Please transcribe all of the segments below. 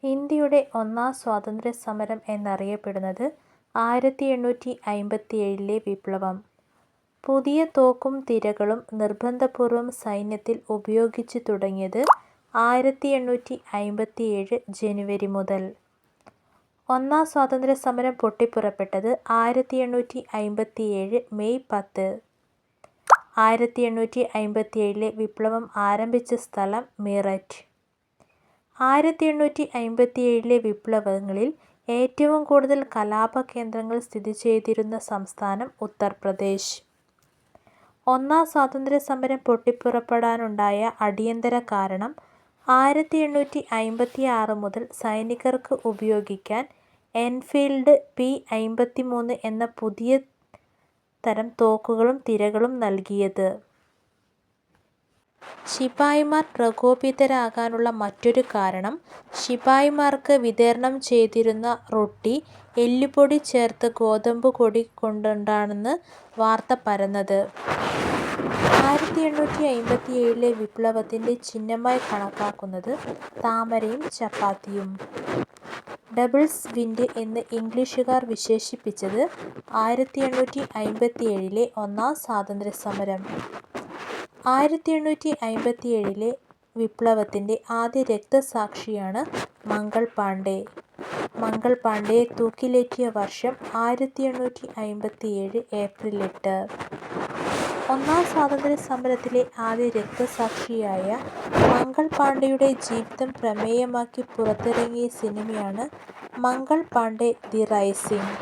ഇന്ത്യയുടെ ഒന്നാം സ്വാതന്ത്ര്യസമരം എന്നറിയപ്പെടുന്നത് 1857-ലെ വിപ്ലവം. പുതിയ തോക്കും തിരകളും നിർബന്ധപൂർവം സൈന്യത്തിൽ ഉപയോഗിച്ചു തുടങ്ങിയത് 1857 ജനുവരി മുതൽ. ഒന്നാം സ്വാതന്ത്ര്യസമരം പൊട്ടിപ്പുറപ്പെട്ടത് 1857 മെയ് 10. 1857-ലെ വിപ്ലവം ആരംഭിച്ച സ്ഥലം മീററ്റ്. 1857-ലെ വിപ്ലവങ്ങളിൽ ഏറ്റവും കൂടുതൽ കലാപകേന്ദ്രങ്ങൾ സ്ഥിതി ചെയ്തിരുന്ന സംസ്ഥാനം ഉത്തർപ്രദേശ്. ഒന്നാം സ്വാതന്ത്ര്യസമരം പൊട്ടിപ്പുറപ്പെടാനുണ്ടായ അടിയന്തര കാരണം 1856 മുതൽ സൈനികർക്ക് ഉപയോഗിക്കാൻ എൻഫീൽഡ് P-53 എന്ന പുതിയ തരം തോക്കുകളും തിരകളും നൽകിയത്. ശിപായിമാർ പ്രകോപിതരാകാനുള്ള മറ്റൊരു കാരണം ശിപായിമാർക്ക് വിതരണം ചെയ്തിരുന്ന റൊട്ടി എല്ലുപൊടി ചേർത്ത ഗോതമ്പുപൊടി കൊണ്ടാണെന്ന് വാർത്ത പരന്നത്. 1857-ലെ വിപ്ലവത്തിന്റെ ചിഹ്നമായി കണക്കാക്കുന്നത് താമരയും ചപ്പാത്തിയും. ഡബിൾസ് വിൻഡ് എന്ന് ഇംഗ്ലീഷുകാർ വിശേഷിപ്പിച്ചത് 1857-ലെ ഒന്നാം സ്വാതന്ത്ര്യസമരം. 1857-ലെ വിപ്ലവത്തിന്റെ ആദ്യ രക്തസാക്ഷിയാണ് മംഗൾ പാണ്ഡെ. മംഗൾ പാണ്ഡെയെ തൂക്കിലേറ്റിയ വർഷം 1857 ഏപ്രിൽ 8. ഒന്നാം സ്വാതന്ത്ര്യസമരത്തിലെ ആദ്യ രക്തസാക്ഷിയായ മംഗൾ പാണ്ഡെയുടെ ജീവിതം പ്രമേയമാക്കി പുറത്തിറങ്ങിയ സിനിമയാണ് മംഗൾ പാണ്ഡെ ദി റൈസിംഗ്.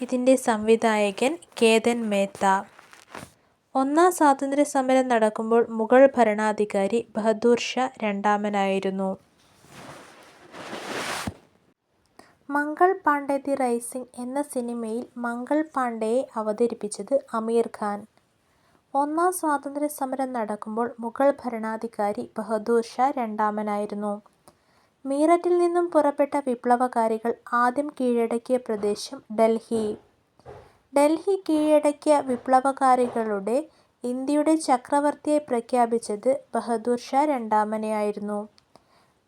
ഇതിന്റെ സംവിധായകൻ കേതൻ മേത്ത. ഒന്നാം സ്വാതന്ത്ര്യസമരം നടക്കുമ്പോൾ മുഗൾ ഭരണാധികാരി ബഹദൂർ ഷാ രണ്ടാമനായിരുന്നു. മംഗൾ പാണ്ഡെ ദി റൈസിംഗ് എന്ന സിനിമയിൽ മംഗൾ പാണ്ഡെയെ അവതരിപ്പിച്ചത് അമീർ ഖാൻ. ഒന്നാം സ്വാതന്ത്ര്യസമരം നടക്കുമ്പോൾ മുഗൾ ഭരണാധികാരി ബഹദൂർ ഷാ രണ്ടാമനായിരുന്നു. മീററ്റിൽ നിന്നും പുറപ്പെട്ട വിപ്ലവകാരികൾ ആദ്യം കീഴടക്കിയ പ്രദേശം ഡൽഹി. ഡൽഹി കീഴടക്കിയ വിപ്ലവകാരികളുടെ ഇന്ത്യയുടെ ചക്രവർത്തിയായി പ്രഖ്യാപിച്ചത് ബഹദൂർ ഷാ രണ്ടാമനെയായിരുന്നു.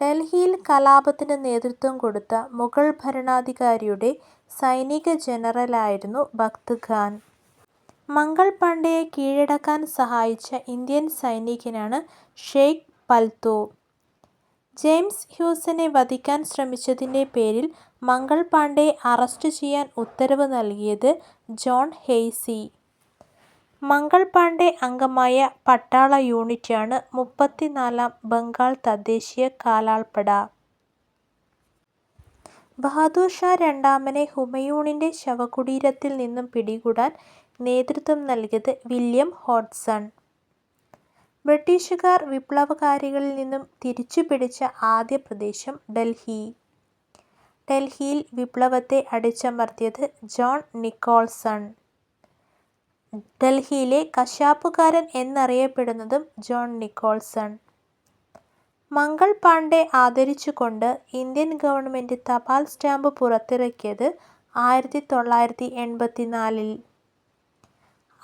ഡൽഹിയിൽ കലാപത്തിന് നേതൃത്വം കൊടുത്ത മുഗൾ ഭരണാധികാരിയുടെ സൈനിക ജനറലായിരുന്നു ബഖ്ത് ഖാൻ. മംഗൾ പാണ്ഡെയെ കീഴടക്കാൻ സഹായിച്ച ഇന്ത്യൻ സൈനികനാണ് ഷെയ്ഖ് പൽതൂ. ജെയിംസ് ഹ്യൂസിനെ വധിക്കാൻ ശ്രമിച്ചതിന്റെ പേരിൽ മംഗൾ പാണ്ഡെയെ അറസ്റ്റ് ചെയ്യാൻ ഉത്തരവ് നൽകിയത് ജോൺ ഹെയ്സി. മംഗൾ പാണ്ഡെ അംഗമായ പട്ടാള യൂണിറ്റാണ് 34ാം ബംഗാൾ തദ്ദേശീയ കാലാൾപ്പട. ബഹദൂർ ഷാ രണ്ടാമനെ ഹുമയൂണിന്റെ ശവകുടീരത്തിൽ നിന്നും പിടികൂടാൻ നേതൃത്വം നൽകിയത് വില്യം ഹോഡ്സൺ. ബ്രിട്ടീഷുകാർ വിപ്ലവകാരികളിൽ നിന്നും തിരിച്ചുപിടിച്ച ആദ്യ പ്രദേശം ഡൽഹി. ഡൽഹിയിൽ വിപ്ലവത്തെ അടിച്ചമർത്തിയത് ജോൺ നിക്കോൾസൺ. ഡൽഹിയിലെ കശാപ്പുകാരൻ എന്നറിയപ്പെടുന്നതും ജോൺ നിക്കോൾസൺ. മംഗൾ പാണ്ഡെ ആദരിച്ചുകൊണ്ട് ഇന്ത്യൻ ഗവൺമെന്റ് തപാൽ സ്റ്റാമ്പ് പുറത്തിറക്കിയത് 1984.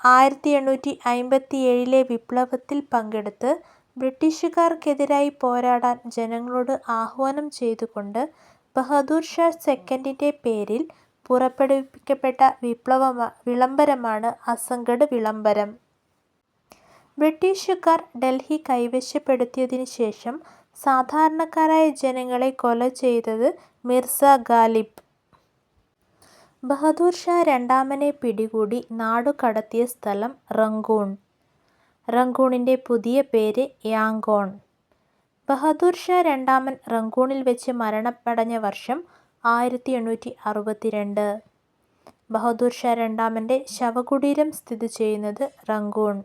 1857-ലെ വിപ്ലവത്തിൽ പങ്കെടുത്ത് ബ്രിട്ടീഷുകാർക്കെതിരായി പോരാടാൻ ജനങ്ങളോട് ആഹ്വാനം ചെയ്തുകൊണ്ട് ബഹദൂർ ഷാ സെക്കൻഡിന്റെ പേരിൽ പുറപ്പെടുവിക്കപ്പെട്ട വിളംബരമാണ് അസംഗഡ് വിളംബരം. ബ്രിട്ടീഷുകാർ ഡൽഹി കൈവശപ്പെടുത്തിയതിനു ശേഷം സാധാരണക്കാരായ ജനങ്ങളെ കൊല ചെയ്തത് മിർസ ഗാലിബ്. ബഹദൂർ ഷാ രണ്ടാമനെ പിടികൂടി നാടുകടത്തിയ സ്ഥലം റംഗൂൺ. റംഗൂണിന്റെ പുതിയ പേര് യാംഗോൺ. ബഹദൂർ ഷാ രണ്ടാമൻ റംഗൂണിൽ വെച്ച് മരണമടഞ്ഞ വർഷം 1862. ബഹദൂർ ഷാ രണ്ടാമന്റെ ശവകുടീരം സ്ഥിതി ചെയ്യുന്നത് റംഗൂൺ.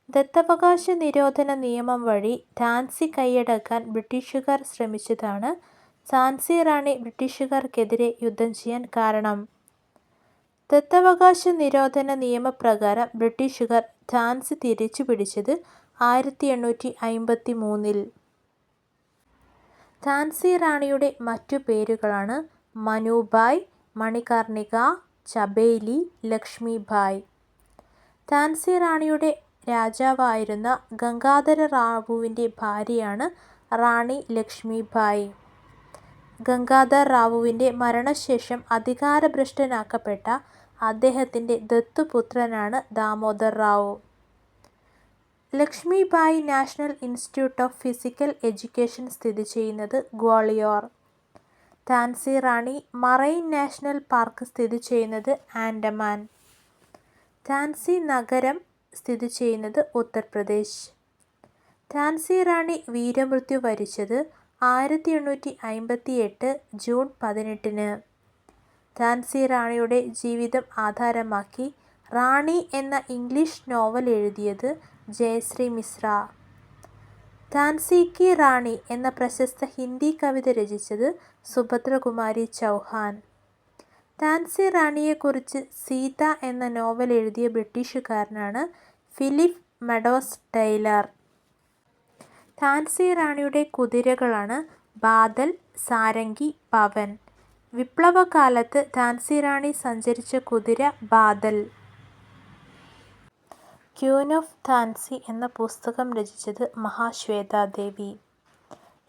ദത്തവകാശ നിരോധന നിയമം വഴി ഝാൻസി കൈയടക്കാൻ ബ്രിട്ടീഷുകാർ ശ്രമിച്ചതാണ് ഝാൻസി റാണി ബ്രിട്ടീഷുകാർക്കെതിരെ യുദ്ധം ചെയ്യാൻ കാരണം. ദത്തവകാശ നിരോധന നിയമപ്രകാരം ബ്രിട്ടീഷുകാർ ഝാൻസി തിരിച്ചുപിടിച്ചത് 1853. ഝാൻസി റാണിയുടെ മറ്റു പേരുകളാണ് മനൂഭായ്, മണികർണിക, ചബേലി, ലക്ഷ്മിഭായ്. ഝാൻസി റാണിയുടെ രാജാവായിരുന്ന ഗംഗാധര റാവുവിന്റെ ഭാര്യയാണ് റാണി ലക്ഷ്മിഭായ്. ഗംഗാധർ റാവുവിൻ്റെ മരണശേഷം അധികാരഭ്രഷ്ടനാക്കപ്പെട്ട അദ്ദേഹത്തിൻ്റെ ദത്തുപുത്രനാണ് Damodar Rao. Lakshmibai national institute of physical education സ്ഥിതിചെയ്യുന്നത് Gwalior. Jhansi Rani marine national park സ്ഥിതിചെയ്യുന്നത് ആൻഡമാൻ. ഝാൻസി നഗരം സ്ഥിതിചെയ്യുന്നത് ഉത്തർപ്രദേശ്. ഝാൻസി റാണി വീരമൃത്യു വരിച്ചത് 1858 ജൂൺ 18-ന്. ഝാൻസി റാണിയുടെ ജീവിതം ആധാരമാക്കി റാണി എന്ന ഇംഗ്ലീഷ് നോവൽ എഴുതിയത് ജയശ്രീ മിശ്ര. ഝാൻസി കി റാണി എന്ന പ്രശസ്ത ഹിന്ദി കവിത രചിച്ചത് സുഭദ്രകുമാരി ചൗഹാൻ. ഝാൻസി റാണിയെക്കുറിച്ച് സീത എന്ന നോവൽ എഴുതിയ ബ്രിട്ടീഷുകാരനാണ് ഫിലിപ്പ് മെഡോസ് ടൈലർ. ഝാൻസി റാണിയുടെ കുതിരകളാണ് ബാദൽ, സാരംഗി, പവൻ. വിപ്ലവകാലത്ത് ഝാൻസി റാണി സഞ്ചരിച്ച കുതിര ബാദൽ. ക്വീൻ ഓഫ് ഝാൻസി എന്ന പുസ്തകം രചിച്ചത് മഹാശ്വേതാദേവി.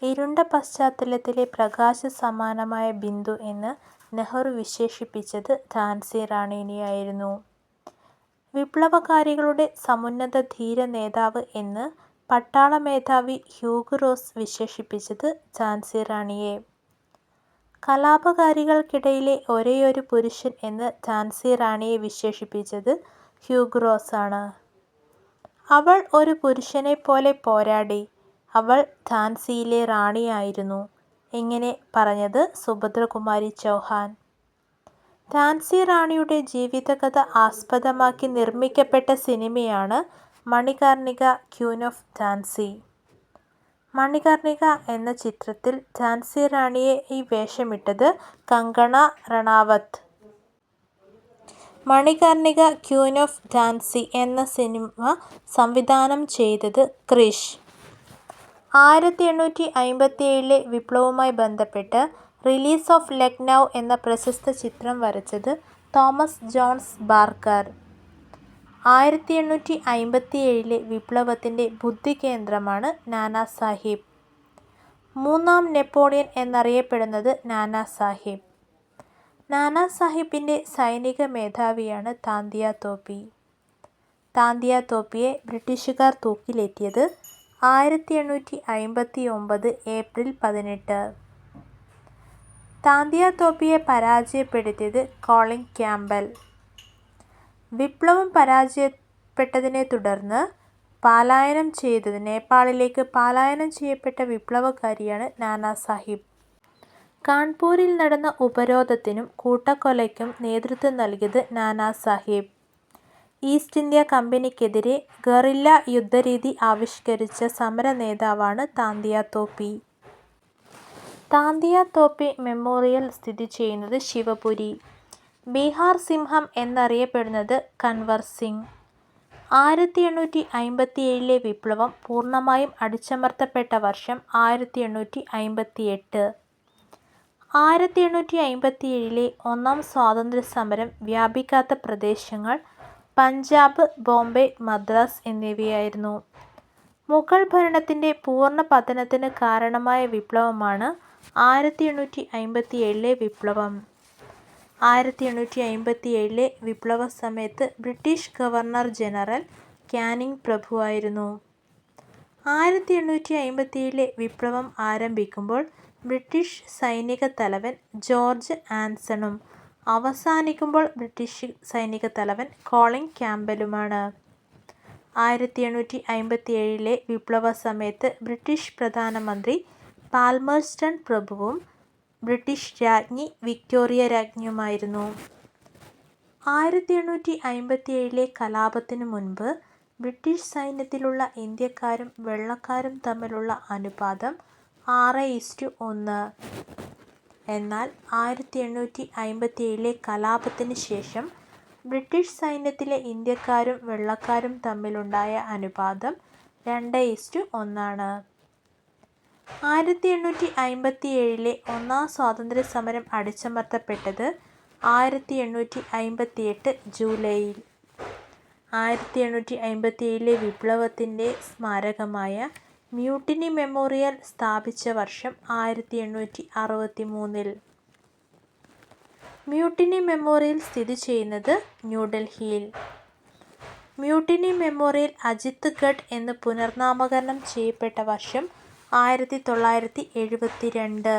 ഇരുണ്ട പശ്ചാത്തലത്തിലെ പ്രകാശസമാനമായ ബിന്ദു എന്ന് നെഹ്റു വിശേഷിപ്പിച്ചത് ഝാൻസി റാണിയെയായിരുന്നു. വിപ്ലവകാരികളുടെ സമുന്നത ധീര നേതാവ് എന്ന് പട്ടാള മേധാവി ഹ്യൂഗ് റോസ് വിശേഷിപ്പിച്ചത് ഝാൻസി റാണിയെ. കലാപകാരികൾക്കിടയിലെ ഒരേയൊരു പുരുഷൻ എന്ന് ഝാൻസി റാണിയെ വിശേഷിപ്പിച്ചത് ഹ്യൂഗ് റോസാണ്. അവൾ ഒരു പുരുഷനെപ്പോലെ പോരാടി. അവൾ ഝാൻസിയിലെ റാണിയായിരുന്നു. ഇങ്ങനെ പറഞ്ഞത് സുഭദ്രകുമാരി ചൗഹാൻ. ഝാൻസി റാണിയുടെ ജീവിതകഥ ആസ്പദമാക്കി നിർമ്മിക്കപ്പെട്ട സിനിമയാണ് മണികർണിക ക്വീൻ ഓഫ് ഝാൻസി. മണികർണിക എന്ന ചിത്രത്തിൽ ഝാൻസി റാണിയെ വേഷമിട്ടത് കങ്കണ റണാവത്ത്. മണികർണിക ക്വീൻ ഓഫ് ഝാൻസി എന്ന സിനിമ സംവിധാനം ചെയ്തത് ക്രിഷ്. 1857 വിപ്ലവവുമായി ബന്ധപ്പെട്ട് റിലീസ് ഓഫ് ലക്നൗ എന്ന പ്രശസ്ത ചിത്രം വരച്ചത് തോമസ് ജോൺസ് ബാർക്കർ. 1857 വിപ്ലവത്തിൻ്റെ ബുദ്ധികേന്ദ്രമാണ് നാനാ സാഹിബ്. മൂന്നാം നെപ്പോളിയൻ എന്നറിയപ്പെടുന്നത് നാനാ സാഹിബ്. നാനാ സാഹിബിൻ്റെ സൈനിക മേധാവിയാണ് താന്തിയ തോപ്പി. താന്തിയ തോപ്പിയെ ബ്രിട്ടീഷുകാർ തൂക്കിലേറ്റിയത് 1859 ഏപ്രിൽ 18. താന്തിയ തോപ്പിയെ പരാജയപ്പെടുത്തിയത് കോളിൻ ക്യാമ്പൽ. വിപ്ലവം പരാജയപ്പെട്ടതിനെ തുടർന്ന് നേപ്പാളിലേക്ക് പലായനം ചെയ്യപ്പെട്ട വിപ്ലവകാരിയാണ് നാനാ സാഹിബ്. കാൺപൂരിൽ നടന്ന ഉപരോധത്തിനും കൂട്ടക്കൊലയ്ക്കും നേതൃത്വം നൽകിയത് Nana Sahib. East India കമ്പനിക്കെതിരെ guerrilla യുദ്ധരീതി ആവിഷ്കരിച്ച സമര നേതാവാണ് താന്തിയ തോപ്പി. താന്തിയ തോപ്പി മെമ്മോറിയൽ സ്ഥിതിചെയ്യുന്നത് ശിവപുരി. ബീഹാർ സിംഹം എന്നറിയപ്പെടുന്നത് കൻവർ സിംഗ്. 1857 വിപ്ലവം പൂർണ്ണമായും അടിച്ചമർത്തപ്പെട്ട വർഷം 1858. 1857 ഒന്നാം സ്വാതന്ത്ര്യസമരം വ്യാപിക്കാത്ത പ്രദേശങ്ങൾ പഞ്ചാബ്, ബോംബെ, മദ്രാസ് എന്നിവയായിരുന്നു. മുഗൾ ഭരണത്തിൻ്റെ പൂർണ്ണ പതനത്തിന് കാരണമായ വിപ്ലവമാണ് 1857 വിപ്ലവം. 1857 വിപ്ലവ സമയത്ത് ബ്രിട്ടീഷ് ഗവർണർ ജനറൽ കാനിങ് പ്രഭുവായിരുന്നു. 1857 വിപ്ലവം ആരംഭിക്കുമ്പോൾ ബ്രിട്ടീഷ് സൈനിക തലവൻ ജോർജ് ആൻസണും അവസാനിക്കുമ്പോൾ ബ്രിട്ടീഷ് സൈനിക തലവൻ കോളിൻ ക്യാമ്പലുമാണ്. 1857 വിപ്ലവ സമയത്ത് ബ്രിട്ടീഷ് പ്രധാനമന്ത്രി പാൽമേർസ്റ്റൺ പ്രഭുവും ബ്രിട്ടീഷ് രാജ്ഞി വിക്ടോറിയ രാജ്ഞിയുമായിരുന്നു. 1857 കലാപത്തിനു മുൻപ് ബ്രിട്ടീഷ് സൈന്യത്തിലുള്ള ഇന്ത്യക്കാരും വെള്ളക്കാരും തമ്മിലുള്ള അനുപാതം 6:1. എന്നാൽ 1857 കലാപത്തിന് ശേഷം ബ്രിട്ടീഷ് സൈന്യത്തിലെ ഇന്ത്യക്കാരും വെള്ളക്കാരും തമ്മിലുണ്ടായ അനുപാതം 2:1. 1857 ഒന്നാം സ്വാതന്ത്ര്യസമരം അടിച്ചമർത്തപ്പെട്ടത് 1858 ജൂലൈയിൽ. 1857 വിപ്ലവത്തിൻ്റെ സ്മാരകമായ മ്യൂട്ടിനി മെമ്മോറിയൽ സ്ഥാപിച്ച വർഷം 1863. മ്യൂട്ടിനി മെമ്മോറിയൽ സ്ഥിതി ചെയ്യുന്നത് ന്യൂഡൽഹിയിൽ. മ്യൂട്ടിനി മെമ്മോറിയൽ അജിത് ഗഡ് എന്ന് പുനർനാമകരണം ചെയ്യപ്പെട്ട വർഷം 1972.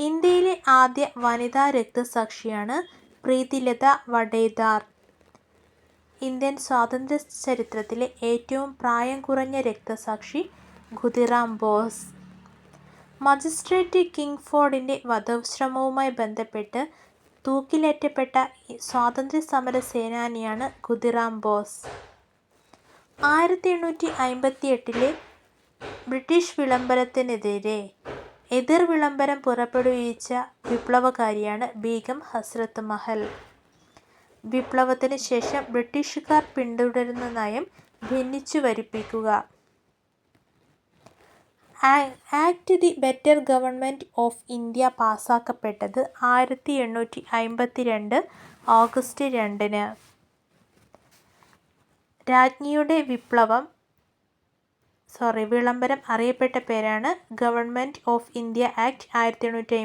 ഇന്ത്യയിലെ ആദ്യ വനിതാ രക്തസാക്ഷിയാണ് പ്രീതിലത വഡേദാർ. ഇന്ത്യൻ സ്വാതന്ത്ര്യ ചരിത്രത്തിലെ ഏറ്റവും പ്രായം കുറഞ്ഞ രക്തസാക്ഷി ഖുദിറാം ബോസ്. മജിസ്ട്രേറ്റ് കിങ്ഫോർഡിൻ്റെ വധശ്രമവുമായി ബന്ധപ്പെട്ട് തൂക്കിലേറ്റപ്പെട്ട സ്വാതന്ത്ര്യ സമര സേനാനിയാണ് ഖുദിറാം ബോസ്. 1858 ബ്രിട്ടീഷ് വിളംബരത്തിനെതിരെ എതിർ വിളംബരം പുറപ്പെടുവിച്ച വിപ്ലവകാരിയാണ് ബീഗം ഹസ്രത്ത് മഹൽ. വിപ്ലവത്തിന് ശേഷം ബ്രിട്ടീഷുകാർ പിന്തുടരുന്ന നയം ഭിന്നിച്ചു വരിപ്പിക്കുക. Act the better government of India പാസാക്കപ്പെട്ടത് 1852 ഓഗസ്റ്റ് 2. രാജ്ഞിയുടെ വിളംബരം അറിയപ്പെട്ട പേരാണ് ഗവൺമെന്റ് ഓഫ് ഇന്ത്യ ആക്ട് 1852.